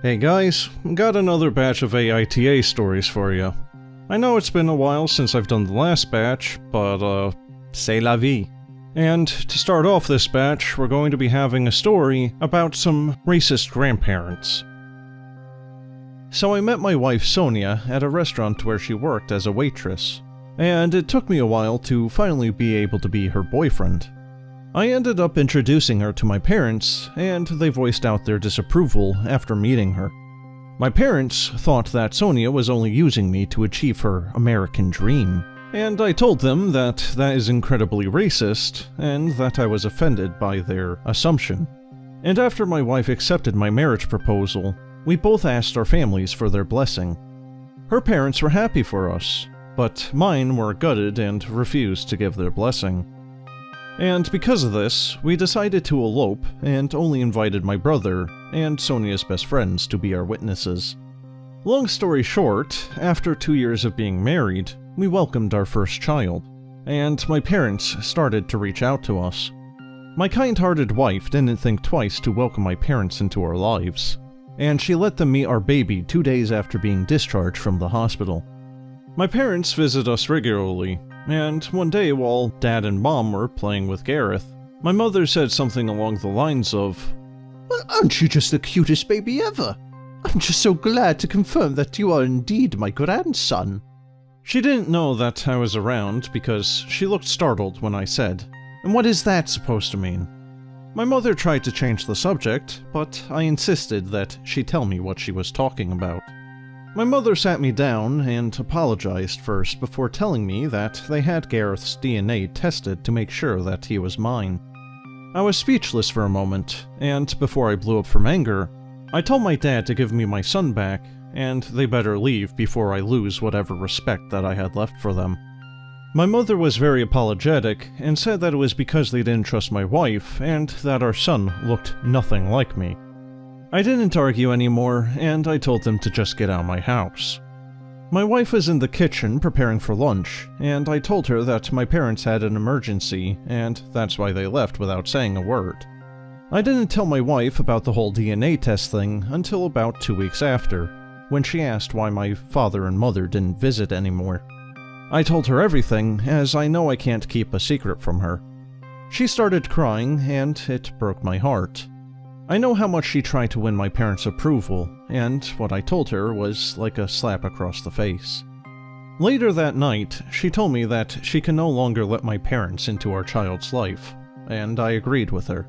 Hey guys, got another batch of AmITheA stories for you. I know it's been a while since I've done the last batch, but c'est la vie. And to start off this batch, we're going to be having a story about some racist grandparents. So I met my wife Sonia at a restaurant where she worked as a waitress, and it took me a while to finally be able to be her boyfriend. I ended up introducing her to my parents, and they voiced out their disapproval after meeting her. My parents thought that Sonia was only using me to achieve her American dream, and I told them that that is incredibly racist, and that I was offended by their assumption. And after my wife accepted my marriage proposal, we both asked our families for their blessing. Her parents were happy for us, but mine were gutted and refused to give their blessing. And because of this, we decided to elope and only invited my brother and Sonia's best friends to be our witnesses. Long story short, after 2 years of being married, we welcomed our first child, and my parents started to reach out to us. My kind-hearted wife didn't think twice to welcome my parents into our lives, and she let them meet our baby 2 days after being discharged from the hospital. My parents visit us regularly, and one day while Dad and Mom were playing with Gareth, my mother said something along the lines of, "Well, aren't you just the cutest baby ever? I'm just so glad to confirm that you are indeed my grandson." She didn't know that I was around because she looked startled when I said, "And what is that supposed to mean?" My mother tried to change the subject, but I insisted that she tell me what she was talking about. My mother sat me down and apologized first before telling me that they had Gareth's DNA tested to make sure that he was mine. I was speechless for a moment, and before I blew up from anger, I told my dad to give me my son back, and they better leave before I lose whatever respect that I had left for them. My mother was very apologetic and said that it was because they didn't trust my wife and that our son looked nothing like me. I didn't argue anymore, and I told them to just get out of my house. My wife was in the kitchen preparing for lunch, and I told her that my parents had an emergency, and that's why they left without saying a word. I didn't tell my wife about the whole DNA test thing until about 2 weeks after, when she asked why my father and mother didn't visit anymore. I told her everything, as I know I can't keep a secret from her. She started crying, and it broke my heart. I know how much she tried to win my parents' approval, and what I told her was like a slap across the face. Later that night, she told me that she can no longer let my parents into our child's life, and I agreed with her.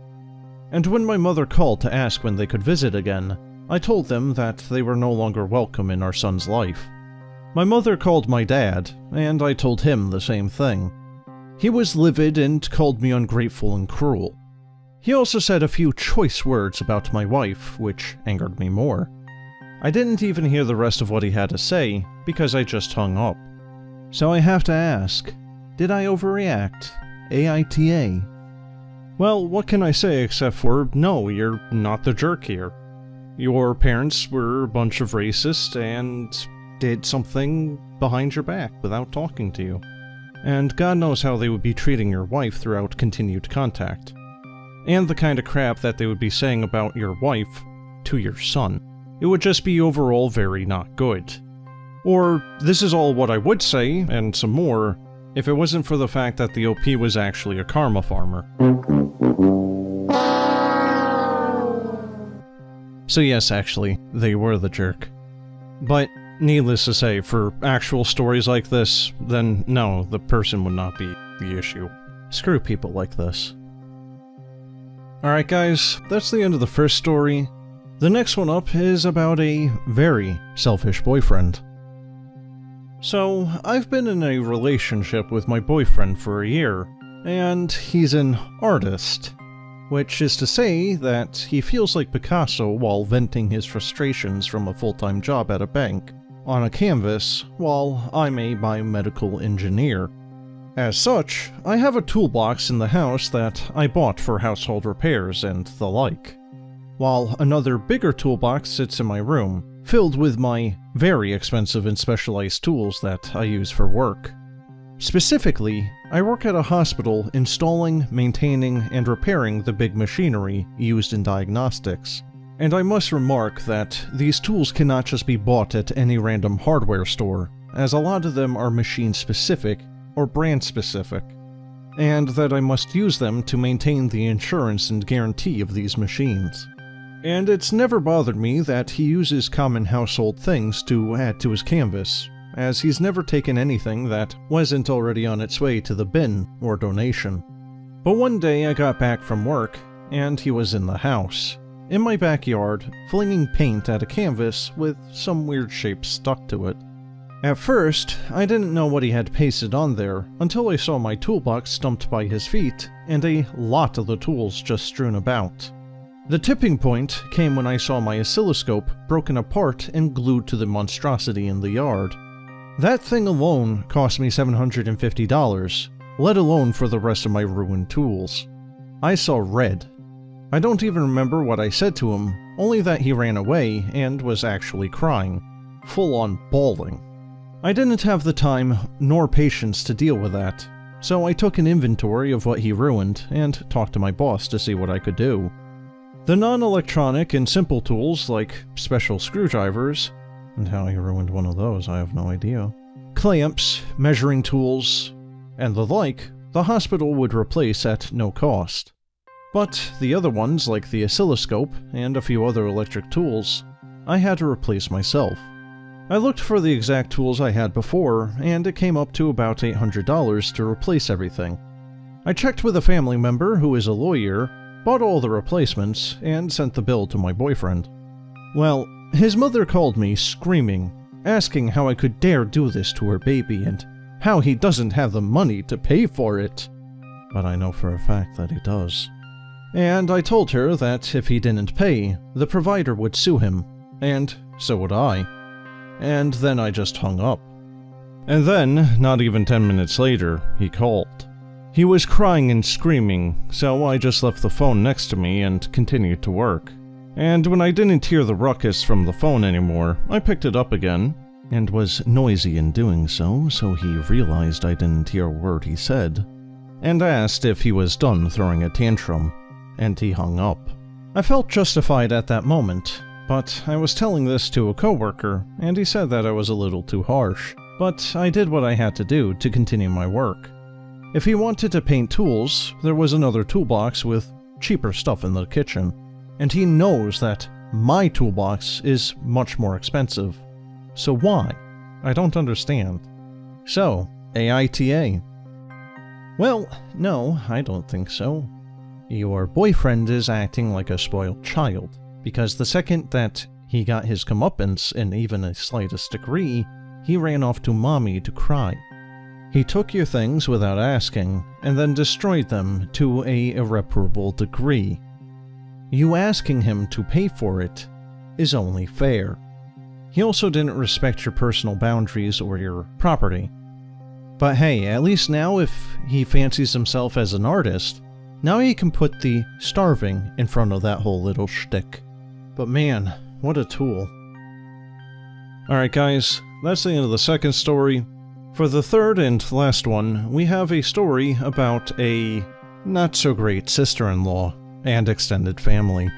And when my mother called to ask when they could visit again, I told them that they were no longer welcome in our son's life. My mother called my dad, and I told him the same thing. He was livid and called me ungrateful and cruel. He also said a few choice words about my wife, which angered me more. I didn't even hear the rest of what he had to say, because I just hung up. So I have to ask, did I overreact? AmITheA? Well, what can I say except for, no, you're not the jerk here. Your parents were a bunch of racists and did something behind your back without talking to you. And God knows how they would be treating your wife throughout continued contact. And the kind of crap that they would be saying about your wife to your son. It would just be overall very not good. Or, this is all what I would say, and some more, if it wasn't for the fact that the OP was actually a karma farmer. So yes, actually, they were the jerk. But, needless to say, for actual stories like this, then no, the person would not be the issue. Screw people like this. Alright guys, that's the end of the first story. The next one up is about a very selfish boyfriend. So, I've been in a relationship with my boyfriend for a year, and he's an artist. Which is to say that he feels like Picasso while venting his frustrations from a full-time job at a bank on a canvas, while I'm a biomedical engineer. As such, I have a toolbox in the house that I bought for household repairs and the like, while another bigger toolbox sits in my room, filled with my very expensive and specialized tools that I use for work. Specifically, I work at a hospital installing, maintaining, and repairing the big machinery used in diagnostics, And I must remark that these tools cannot just be bought at any random hardware store, as a lot of them are machine-specific or brand-specific, and that I must use them to maintain the insurance and guarantee of these machines. And it's never bothered me that he uses common household things to add to his canvas, as he's never taken anything that wasn't already on its way to the bin or donation. But one day I got back from work, and he was in the house, in my backyard, flinging paint at a canvas with some weird shape stuck to it. At first, I didn't know what he had pasted on there until I saw my toolbox dumped by his feet and a lot of the tools just strewn about. The tipping point came when I saw my oscilloscope broken apart and glued to the monstrosity in the yard. That thing alone cost me $750, let alone for the rest of my ruined tools. I saw red. I don't even remember what I said to him, only that he ran away and was actually crying, full-on bawling. I didn't have the time nor patience to deal with that, so I took an inventory of what he ruined and talked to my boss to see what I could do. The non-electronic and simple tools like special screwdrivers, and how he ruined one of those I have no idea, clamps, measuring tools, and the like, the hospital would replace at no cost. But the other ones, like the oscilloscope and a few other electric tools, I had to replace myself. I looked for the exact tools I had before, and it came up to about $800 to replace everything. I checked with a family member who is a lawyer, bought all the replacements, and sent the bill to my boyfriend. Well, his mother called me screaming, asking how I could dare do this to her baby and how he doesn't have the money to pay for it. But I know for a fact that he does. And I told her that if he didn't pay, the provider would sue him, and so would I. And then I just hung up. And then, not even 10 minutes later, he called. He was crying and screaming, so I just left the phone next to me and continued to work. And when I didn't hear the ruckus from the phone anymore, I picked it up again, and was noisy in doing so, so he realized I didn't hear a word he said, and asked if he was done throwing a tantrum, and he hung up. I felt justified at that moment, but I was telling this to a coworker, and he said that I was a little too harsh, but I did what I had to do to continue my work. If he wanted to paint tools, there was another toolbox with cheaper stuff in the kitchen, and he knows that my toolbox is much more expensive. So why? I don't understand. So, AmITheA. Well, no, I don't think so. Your boyfriend is acting like a spoiled child, because the second that he got his comeuppance in even a slightest degree, he ran off to mommy to cry. He took your things without asking, and then destroyed them to an irreparable degree. You asking him to pay for it is only fair. He also didn't respect your personal boundaries or your property. But hey, at least now if he fancies himself as an artist, now he can put the starving in front of that whole little shtick. But man, what a tool. Alright guys, that's the end of the second story. For the third and last one, we have a story about a not-so-great sister-in-law and extended family.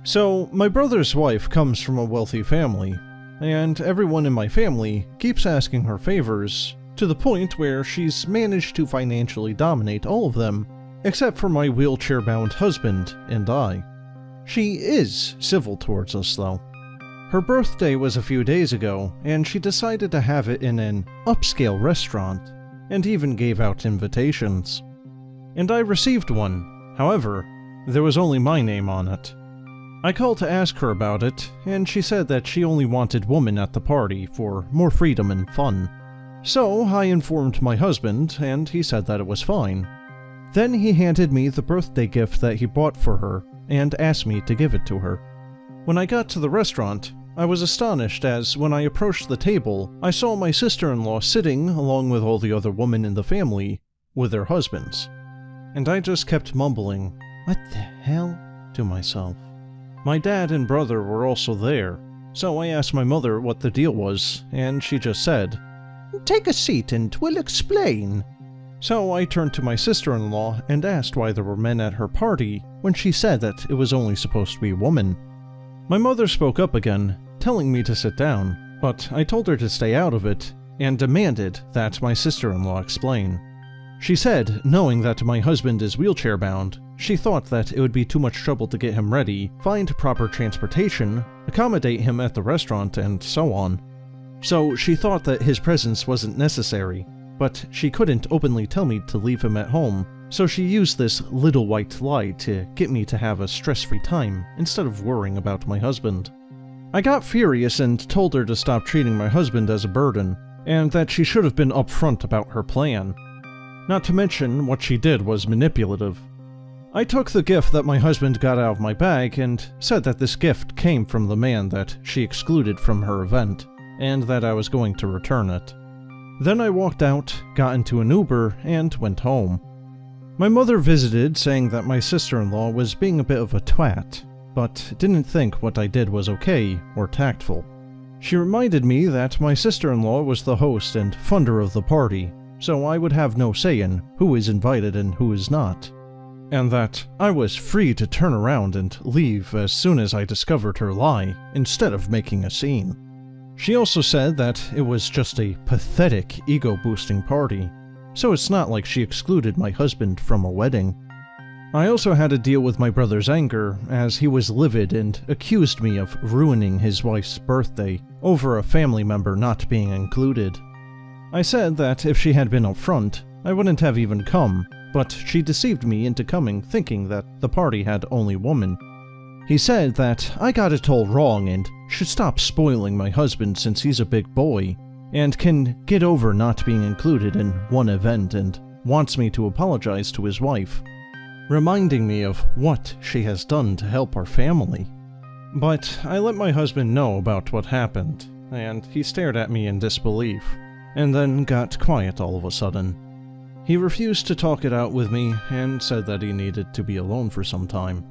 So, my brother's wife comes from a wealthy family, and everyone in my family keeps asking her favors, to the point where she's managed to financially dominate all of them, except for my wheelchair-bound husband and I. She is civil towards us, though. Her birthday was a few days ago, and she decided to have it in an upscale restaurant, and even gave out invitations. And I received one. However, there was only my name on it. I called to ask her about it, and she said that she only wanted women at the party for more freedom and fun. So I informed my husband, and he said that it was fine. Then he handed me the birthday gift that he bought for her, and asked me to give it to her. When I got to the restaurant, I was astonished as, when I approached the table, I saw my sister-in-law sitting along with all the other women in the family with their husbands. And I just kept mumbling, "What the hell?" to myself. My dad and brother were also there, so I asked my mother what the deal was, and she just said, "Take a seat and we'll explain." So I turned to my sister-in-law and asked why there were men at her party when she said that it was only supposed to be a woman. My mother spoke up again, telling me to sit down, but I told her to stay out of it and demanded that my sister-in-law explain. She said, knowing that my husband is wheelchair-bound, she thought that it would be too much trouble to get him ready, find proper transportation, accommodate him at the restaurant, and so on. So she thought that his presence wasn't necessary, but she couldn't openly tell me to leave him at home, so she used this little white lie to get me to have a stress-free time instead of worrying about my husband. I got furious and told her to stop treating my husband as a burden, and that she should have been upfront about her plan. Not to mention, what she did was manipulative. I took the gift that my husband got out of my bag and said that this gift came from the man that she excluded from her event, and that I was going to return it. Then I walked out, got into an Uber, and went home. My mother visited, saying that my sister-in-law was being a bit of a twat, but didn't think what I did was okay or tactful. She reminded me that my sister-in-law was the host and funder of the party, so I would have no say in who is invited and who is not, and that I was free to turn around and leave as soon as I discovered her lie, instead of making a scene. She also said that it was just a pathetic ego-boosting party, so it's not like she excluded my husband from a wedding. I also had to deal with my brother's anger, as he was livid and accused me of ruining his wife's birthday over a family member not being included. I said that if she had been upfront, I wouldn't have even come, but she deceived me into coming thinking that the party had only women. He said that I got it all wrong and should stop spoiling my husband since he's a big boy, and can get over not being included in one event, and wants me to apologize to his wife, reminding me of what she has done to help our family. But I let my husband know about what happened, and he stared at me in disbelief, and then got quiet all of a sudden. He refused to talk it out with me and said that he needed to be alone for some time.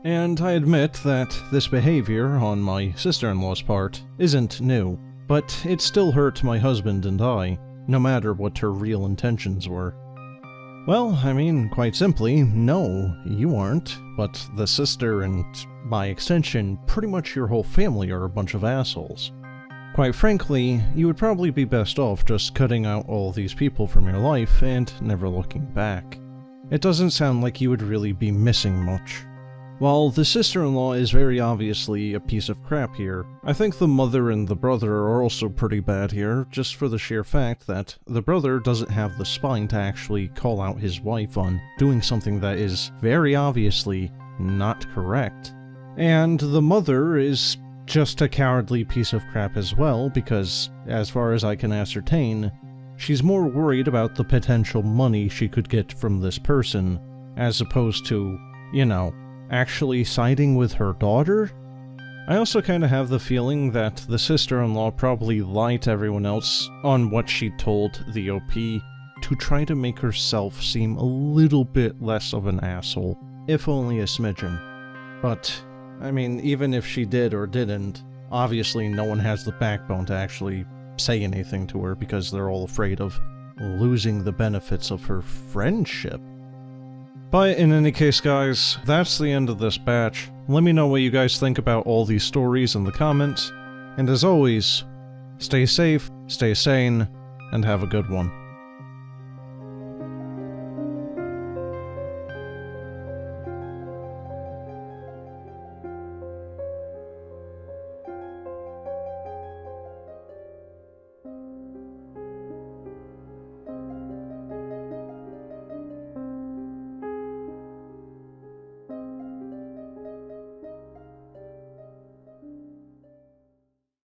And I admit that this behavior on my sister-in-law's part isn't new, but it still hurt my husband and I, no matter what her real intentions were. Well, I mean, quite simply, no, you aren't, but the sister and, by extension, pretty much your whole family are a bunch of assholes. Quite frankly, you would probably be best off just cutting out all these people from your life and never looking back. It doesn't sound like you would really be missing much. While the sister-in-law is very obviously a piece of crap here, I think the mother and the brother are also pretty bad here, just for the sheer fact that the brother doesn't have the spine to actually call out his wife on doing something that is very obviously not correct. And the mother is just a cowardly piece of crap as well, because, as far as I can ascertain, she's more worried about the potential money she could get from this person, as opposed to, you know, actually siding with her daughter? I also kinda have the feeling that the sister-in-law probably lied to everyone else on what she told the OP to try to make herself seem a little bit less of an asshole, if only a smidgen. But, I mean, even if she did or didn't, obviously no one has the backbone to actually say anything to her because they're all afraid of losing the benefits of her friendship. But in any case, guys, that's the end of this batch. Let me know what you guys think about all these stories in the comments. And as always, stay safe, stay sane, and have a good one.